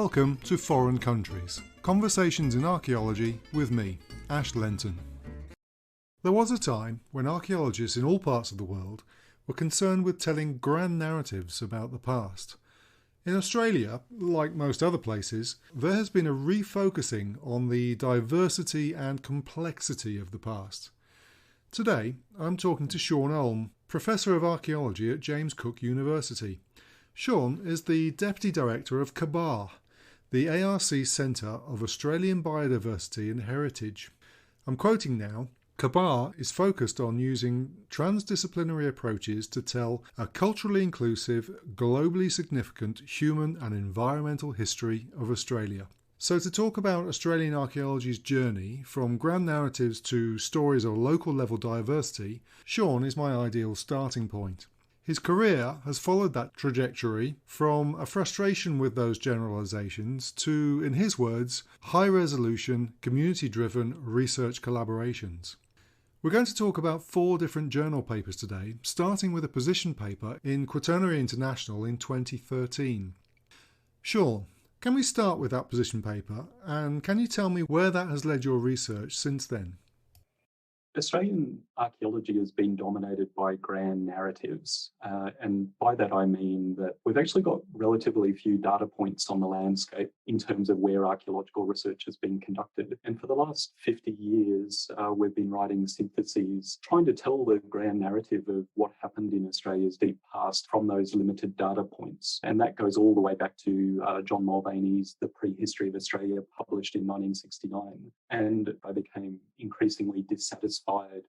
Welcome to Foreign Countries, Conversations in Archaeology with me, Ash Lenton. There was a time when archaeologists in all parts of the world were concerned with telling grand narratives about the past. In Australia, like most other places, there has been a refocusing on the diversity and complexity of the past. Today, I'm talking to Sean Ulm, Professor of Archaeology at James Cook University. Sean is the Deputy Director of CABAR, the ARC Centre of Australian Biodiversity and Heritage. I'm quoting now, CABAR is focused on using transdisciplinary approaches to tell a culturally inclusive, globally significant human and environmental history of Australia. So to talk about Australian archaeology's journey from grand narratives to stories of local level diversity, Sean is my ideal starting point. His career has followed that trajectory from a frustration with those generalisations to, in his words, high-resolution, community-driven research collaborations. We're going to talk about 4 different journal papers today, starting with a position paper in Quaternary International in 2013. Sean, can we start with that position paper, and can you tell me where that has led your research since then? Australian archaeology has been dominated by grand narratives, and by that I mean that we've actually got relatively few data points on the landscape in terms of where archaeological research has been conducted. And for the last 50 years, we've been writing syntheses trying to tell the grand narrative of what happened in Australia's deep past from those limited data points. And that goes all the way back to John Mulvaney's The Prehistory of Australia, published in 1969. And I became increasingly dissatisfied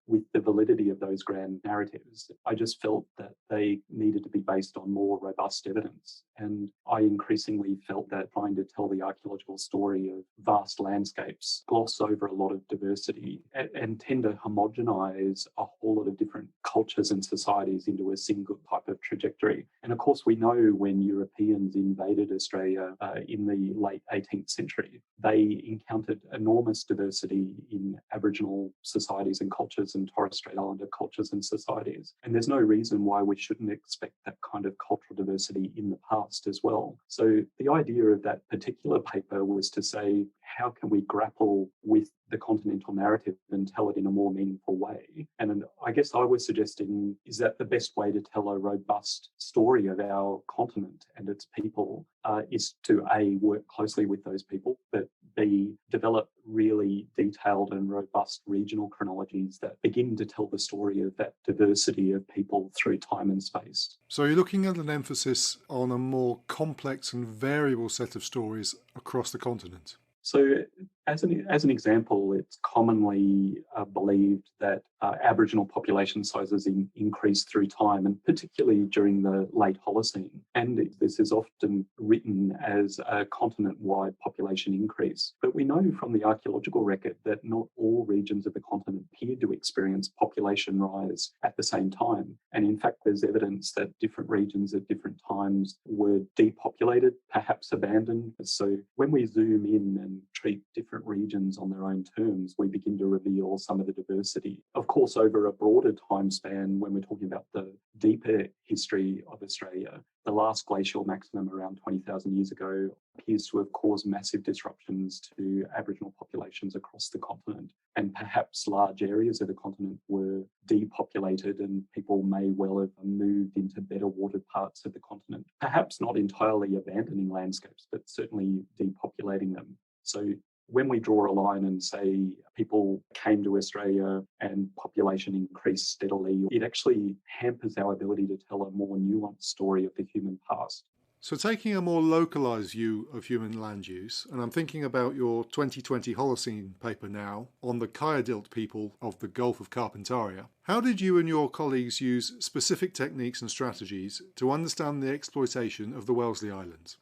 with the validity of those grand narratives. I just felt that they needed to be based on more robust evidence. And I increasingly felt that trying to tell the archaeological story of vast landscapes gloss over a lot of diversity and tend to homogenise a whole lot of different cultures and societies into a single type of trajectory. And of course, we know when Europeans invaded Australia in the late 18th century, they encountered enormous diversity in Aboriginal societies and cultures and Torres Strait Islander cultures and societies. And there's no reason why we shouldn't expect that kind of cultural diversity in the past as well. So the idea of that particular paper was to say, how can we grapple with the continental narrative and tell it in a more meaningful way? And I guess I was suggesting, is that the best way to tell a robust story of our continent and its people is to A, work closely with those people, but B, develop really detailed and robust regional chronologies that begin to tell the story of that diversity of people through time and space. So you're looking at an emphasis on a more complex and variable set of stories across the continent. So as an example, it's commonly believed that Aboriginal population sizes increase through time, and particularly during the late Holocene. And this is often written as a continent-wide population increase. But we know from the archaeological record that not all regions of the continent appear to experience population rise at the same time. And in fact, there's evidence that different regions at different times were depopulated, perhaps abandoned. So when we zoom in and treat different regions on their own terms, we begin to reveal some of the diversity. Of course, over a broader time span, when we're talking about the deeper history of Australia, the last glacial maximum around 20,000 years ago appears to have caused massive disruptions to Aboriginal populations across the continent. And perhaps large areas of the continent were depopulated and people may well have moved into better watered parts of the continent. Perhaps not entirely abandoning landscapes, but certainly depopulating them. So when we draw a line and say people came to Australia and population increased steadily, it actually hampers our ability to tell a more nuanced story of the human past. So taking a more localised view of human land use, and I'm thinking about your 2020 Holocene paper now on the Kayardild people of the Gulf of Carpentaria, how did you and your colleagues use specific techniques and strategies to understand the exploitation of the Wellesley Islands?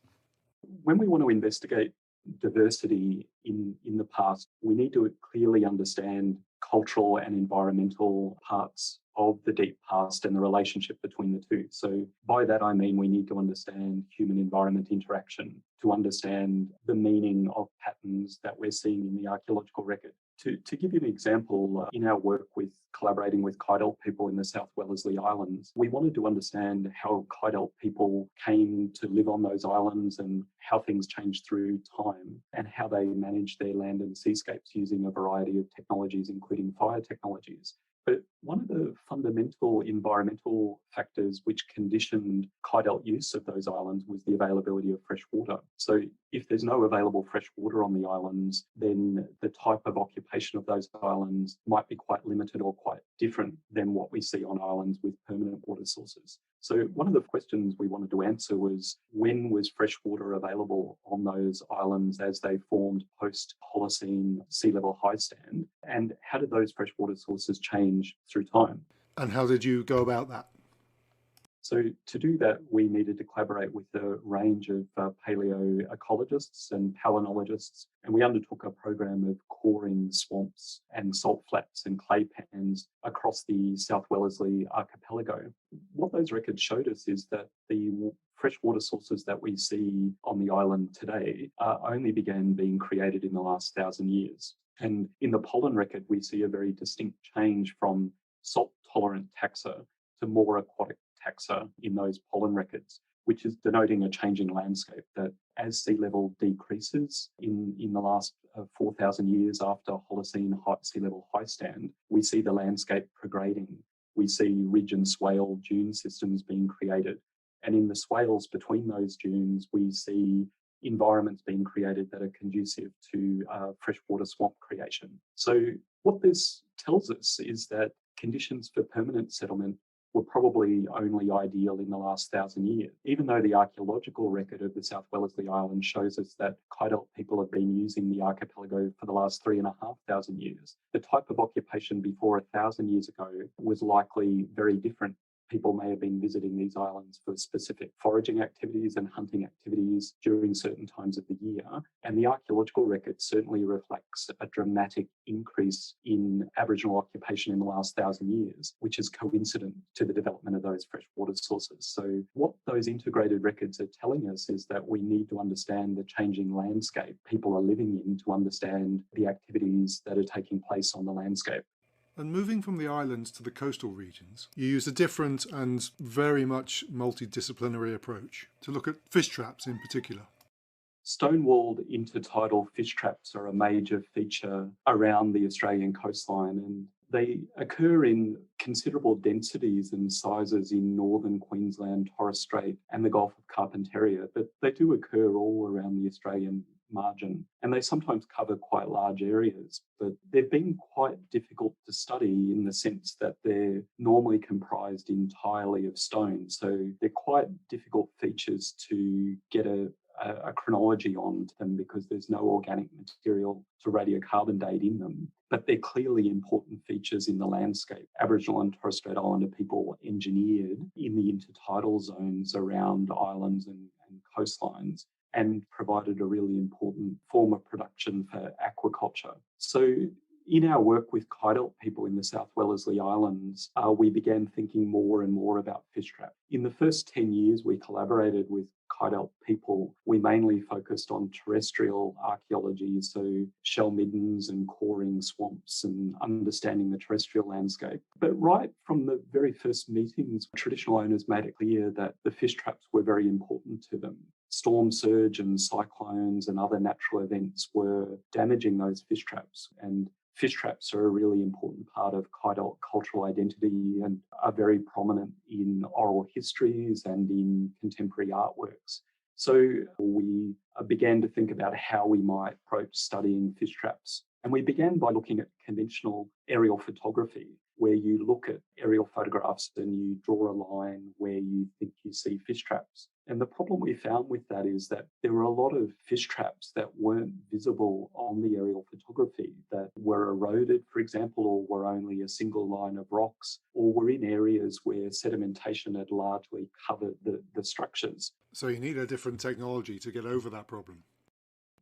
When we want to investigate diversity in the past, we need to clearly understand cultural and environmental parts of the deep past and the relationship between the two. So by that I mean we need to understand human-environment interaction, to understand the meaning of patterns that we're seeing in the archaeological record, To give you an example, in our work with collaborating with Kydelt people in the South Wellesley Islands, we wanted to understand how Kydelt people came to live on those islands and how things changed through time and how they managed their land and seascapes using a variety of technologies, including fire technologies. But one of the fundamental environmental factors which conditioned Kydelt use of those islands was the availability of fresh water. So if there's no available fresh water on the islands, then the type of occupation of those islands might be quite limited or quite different than what we see on islands with permanent water sources. So one of the questions we wanted to answer was, when was fresh water available on those islands as they formed post-Holocene sea level high stand? And how did those freshwater sources change through time? And how did you go about that? So to do that, we needed to collaborate with a range of paleoecologists and palynologists, and we undertook a program of coring swamps and salt flats and clay pans across the South Wellesley archipelago. What those records showed us is that the freshwater sources that we see on the island today only began being created in the last 1,000 years. And in the pollen record, we see a very distinct change from salt-tolerant taxa to more aquatic taxa in those pollen records, which is denoting a changing landscape that as sea level decreases in the last 4,000 years after Holocene sea level high stand, we see the landscape prograding. We see ridge and swale dune systems being created. And in the swales between those dunes, we see environments being created that are conducive to freshwater swamp creation. So what this tells us is that conditions for permanent settlement were probably only ideal in the last 1,000 years. Even though the archaeological record of the South Wellesley Island shows us that Kydelt people have been using the archipelago for the last 3,500 years, the type of occupation before 1,000 years ago was likely very different. People may have been visiting these islands for specific foraging activities and hunting activities during certain times of the year. And the archaeological record certainly reflects a dramatic increase in Aboriginal occupation in the last 1,000 years, which is coincident to the development of those freshwater sources. So what those integrated records are telling us is that we need to understand the changing landscape people are living in to understand the activities that are taking place on the landscape. And moving from the islands to the coastal regions, you use a different and very much multidisciplinary approach to look at fish traps in particular. Stone-walled intertidal fish traps are a major feature around the Australian coastline, and they occur in considerable densities and sizes in northern Queensland, Torres Strait and the Gulf of Carpentaria, but they do occur all around the Australian margin, and they sometimes cover quite large areas, but they've been quite difficult to study in the sense that they're normally comprised entirely of stone. So they're quite difficult features to get a chronology on them because there's no organic material to radiocarbon date in them. But they're clearly important features in the landscape. Aboriginal and Torres Strait Islander people engineered in the intertidal zones around islands and coastlines and provided a really important form of production for aquaculture. So in our work with Kydelt people in the South Wellesley Islands, we began thinking more and more about fish trap. In the first 10 years we collaborated with Kydelt people, we mainly focused on terrestrial archaeology, so shell middens and coring swamps and understanding the terrestrial landscape. But right from the very first meetings, traditional owners made it clear that the fish traps were very important to them. Storm surge and cyclones and other natural events were damaging those fish traps, and fish traps are a really important part of Kydelt cultural identity and are very prominent in oral histories and in contemporary artworks. So we began to think about how we might approach studying fish traps. And we began by looking at conventional aerial photography, where you look at aerial photographs and you draw a line where you think you see fish traps. And the problem we found with that is that there were a lot of fish traps that weren't visible on the aerial photography, that were eroded, for example, or were only a single line of rocks, or were in areas where sedimentation had largely covered the structures. So you need a different technology to get over that problem.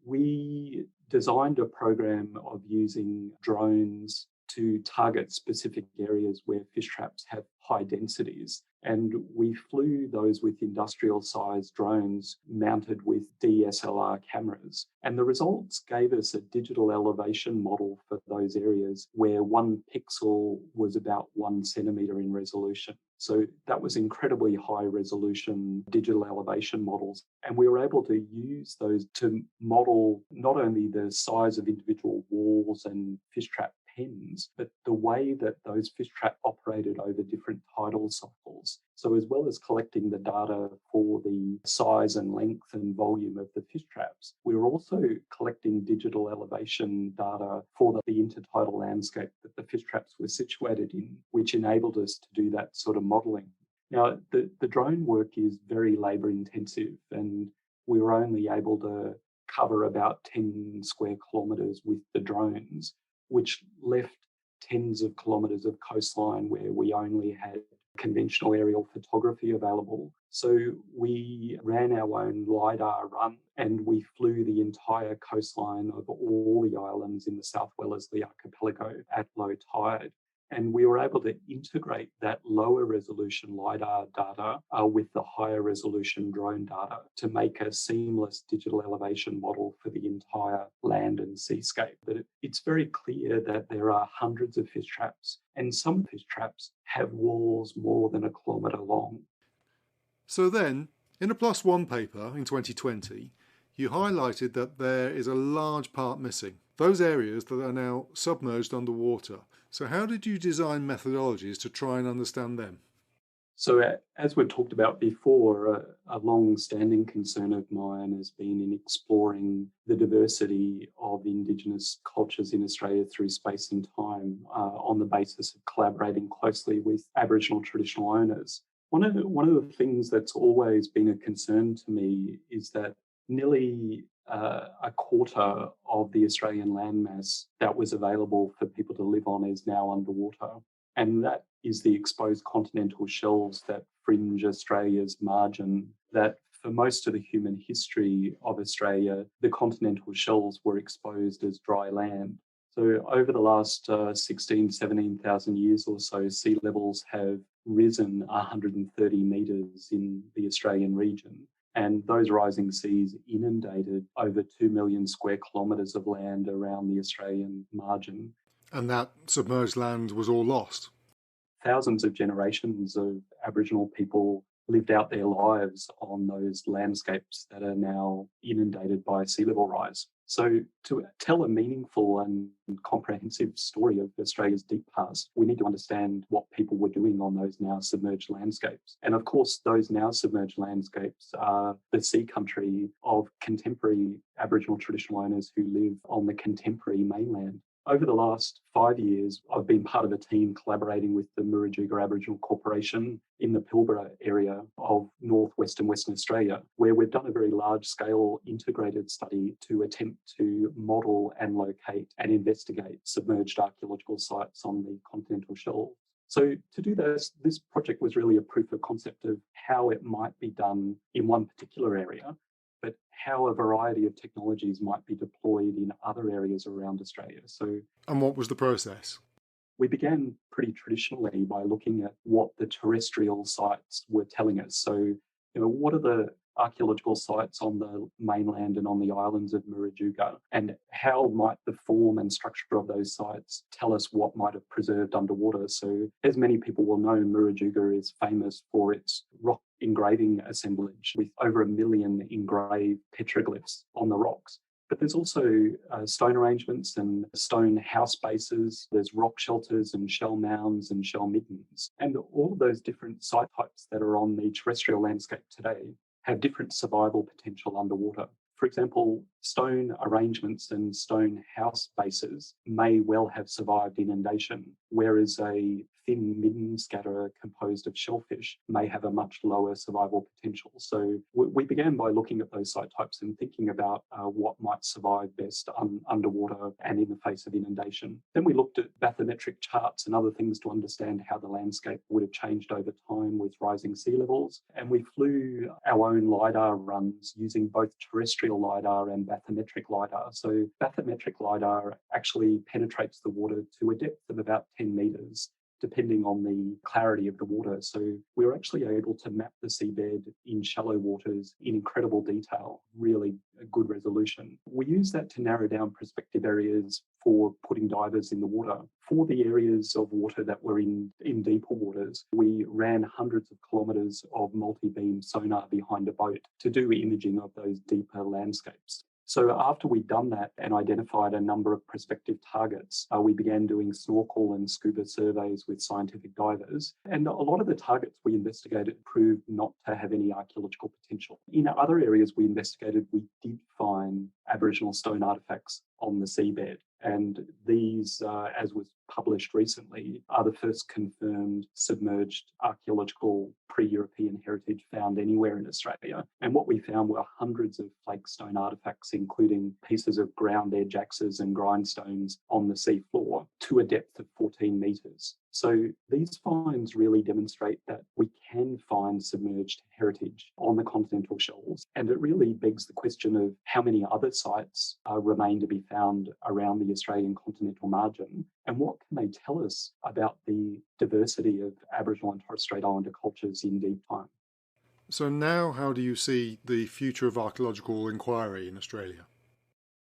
We designed a program of using drones to target specific areas where fish traps have high densities. And we flew those with industrial sized drones mounted with DSLR cameras. And the results gave us a digital elevation model for those areas where 1 pixel was about 1 centimetre in resolution. So that was incredibly high resolution digital elevation models. And we were able to use those to model not only the size of individual walls and fish trap pens, but the way that those fish trap operated over different tidal cycles. So as well as collecting the data for the size and length and volume of the fish traps, we were also collecting digital elevation data for the intertidal landscape that the fish traps were situated in, which enabled us to do that sort of modelling. Now, the drone work is very labour intensive, and we were only able to cover about 10 square kilometres with the drones, which left tens of kilometres of coastline where we only had conventional aerial photography available. So we ran our own LiDAR run and we flew the entire coastline of all the islands in the South Wellesley archipelago at low tide. And we were able to integrate that lower resolution LiDAR data with the higher resolution drone data to make a seamless digital elevation model for the entire land and seascape. But it's very clear that there are hundreds of fish traps, and some fish traps have walls more than 1 kilometre long. So then, in a PLOS One paper in 2020, you highlighted that there is a large part missing, those areas that are now submerged underwater. So how did you design methodologies to try and understand them? So as we've talked about before, a long-standing concern of mine has been in exploring the diversity of Indigenous cultures in Australia through space and time on the basis of collaborating closely with Aboriginal traditional owners. One of the things that's always been a concern to me is that nearly a quarter of the Australian landmass that was available for people to live on is now underwater. And that is the exposed continental shelves that fringe Australia's margin, that for most of the human history of Australia, the continental shelves were exposed as dry land. So over the last 17,000 years or so, sea levels have risen 130 metres in the Australian region. And those rising seas inundated over 2 million square kilometres of land around the Australian margin. And that submerged land was all lost. Thousands of generations of Aboriginal people lived out their lives on those landscapes that are now inundated by sea level rise. So to tell a meaningful and comprehensive story of Australia's deep past, we need to understand what people were doing on those now submerged landscapes. And of course, those now submerged landscapes are the sea country of contemporary Aboriginal traditional owners who live on the contemporary mainland. Over the last 5 years, I've been part of a team collaborating with the Murujuga Aboriginal Corporation in the Pilbara area of northwestern Western Australia, where we've done a very large-scale integrated study to attempt to model and locate and investigate submerged archaeological sites on the continental shelf. So to do this project was really a proof of concept of how it might be done in one particular area, but how a variety of technologies might be deployed in other areas around Australia. And what was the process? We began pretty traditionally by looking at what the terrestrial sites were telling us. So, what are the archaeological sites on the mainland and on the islands of Murujuga, and how might the form and structure of those sites tell us what might have preserved underwater? So, as many people will know, Murujuga is famous for its rock engraving assemblage with over 1 million engraved petroglyphs on the rocks. But there's also stone arrangements and stone house bases. There's rock shelters and shell mounds and shell middens. And all of those different site types that are on the terrestrial landscape today have different survival potential underwater. For example, stone arrangements and stone house bases may well have survived inundation, whereas a thin midden scatter composed of shellfish may have a much lower survival potential. So we began by looking at those site types and thinking about what might survive best underwater and in the face of inundation. Then we looked at bathymetric charts and other things to understand how the landscape would have changed over time with rising sea levels. And we flew our own LiDAR runs using both terrestrial LiDAR and bathymetric LiDAR. So bathymetric LiDAR actually penetrates the water to a depth of about 10 metres. depending on the clarity of the water. So we were actually able to map the seabed in shallow waters in incredible detail, really a good resolution. We used that to narrow down prospective areas for putting divers in the water. For the areas of water that were in deeper waters, we ran hundreds of kilometres of multi-beam sonar behind a boat to do imaging of those deeper landscapes. So after we'd done that and identified a number of prospective targets, we began doing snorkel and scuba surveys with scientific divers. And a lot of the targets we investigated proved not to have any archaeological potential. In other areas we investigated, we did find Aboriginal stone artefacts on the seabed. And these, as was published recently, are the first confirmed submerged archaeological pre-European heritage found anywhere in Australia. And what we found were hundreds of flake stone artefacts, including pieces of ground edge axes and grindstones on the seafloor to a depth of 14 metres. So these finds really demonstrate that we can find submerged heritage on the continental shelves. And it really begs the question of how many other sites remain to be found around the Australian continental margin, and what can they tell us about the diversity of Aboriginal and Torres Strait Islander cultures in deep time. So now how do you see the future of archaeological inquiry in Australia?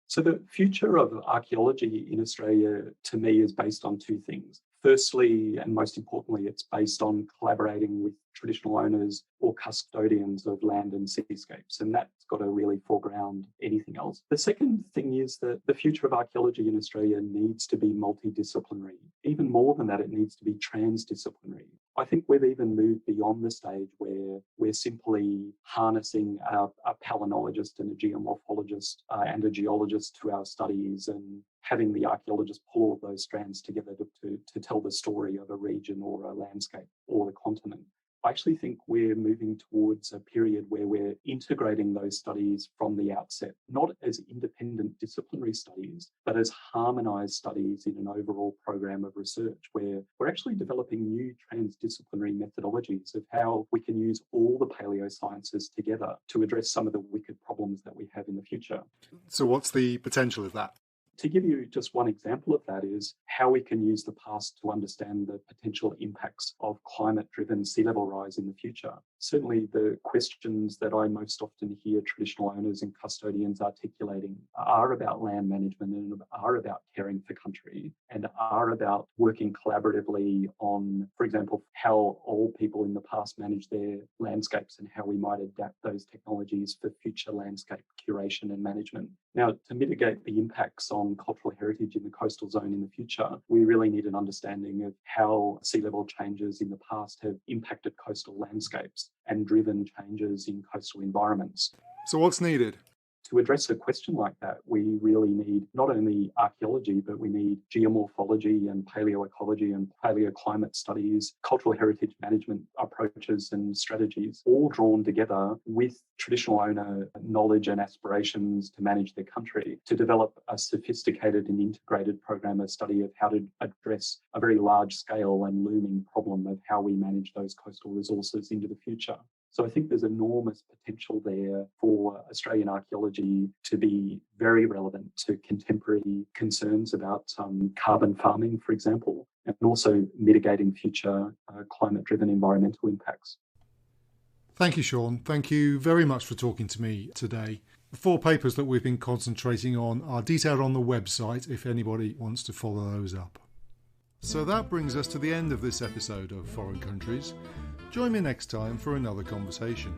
So the future of archaeology in Australia, to me, is based on two things. Firstly, and most importantly, it's based on collaborating with traditional owners or custodians of land and seascapes, and that's got to really foreground anything else. The second thing is that the future of archaeology in Australia needs to be multidisciplinary. Even more than that, it needs to be transdisciplinary. I think we've even moved beyond the stage where we're simply harnessing a palynologist and a geomorphologist and a geologist to our studies and having the archaeologist pull all of those strands together to tell the story of a region or a landscape or the continent. I actually think we're moving towards a period where we're integrating those studies from the outset, not as independent disciplinary studies, but as harmonised studies in an overall program of research, where we're actually developing new transdisciplinary methodologies of how we can use all the paleosciences together to address some of the wicked problems that we have in the future. So what's the potential of that? To give you just one example of that is how we can use the past to understand the potential impacts of climate-driven sea level rise in the future. Certainly the questions that I most often hear traditional owners and custodians articulating are about land management and are about caring for country and are about working collaboratively on, for example, how old people in the past manage their landscapes and how we might adapt those technologies for future landscape curation and management. Now, to mitigate the impacts on cultural heritage in the coastal zone in the future, we really need an understanding of how sea level changes in the past have impacted coastal landscapes and driven changes in coastal environments. So what's needed? To address a question like that, we really need not only archaeology, but we need geomorphology and paleoecology and paleoclimate studies, cultural heritage management approaches and strategies, all drawn together with traditional owner knowledge and aspirations to manage their country, to develop a sophisticated and integrated program of study of how to address a very large scale and looming problem of how we manage those coastal resources into the future. So I think there's enormous potential there for Australian archaeology to be very relevant to contemporary concerns about carbon farming, for example, and also mitigating future climate-driven environmental impacts. Thank you, Sean. Thank you very much for talking to me today. The 4 papers that we've been concentrating on are detailed on the website if anybody wants to follow those up. So that brings us to the end of this episode of Foreign Countries. Join me next time for another conversation.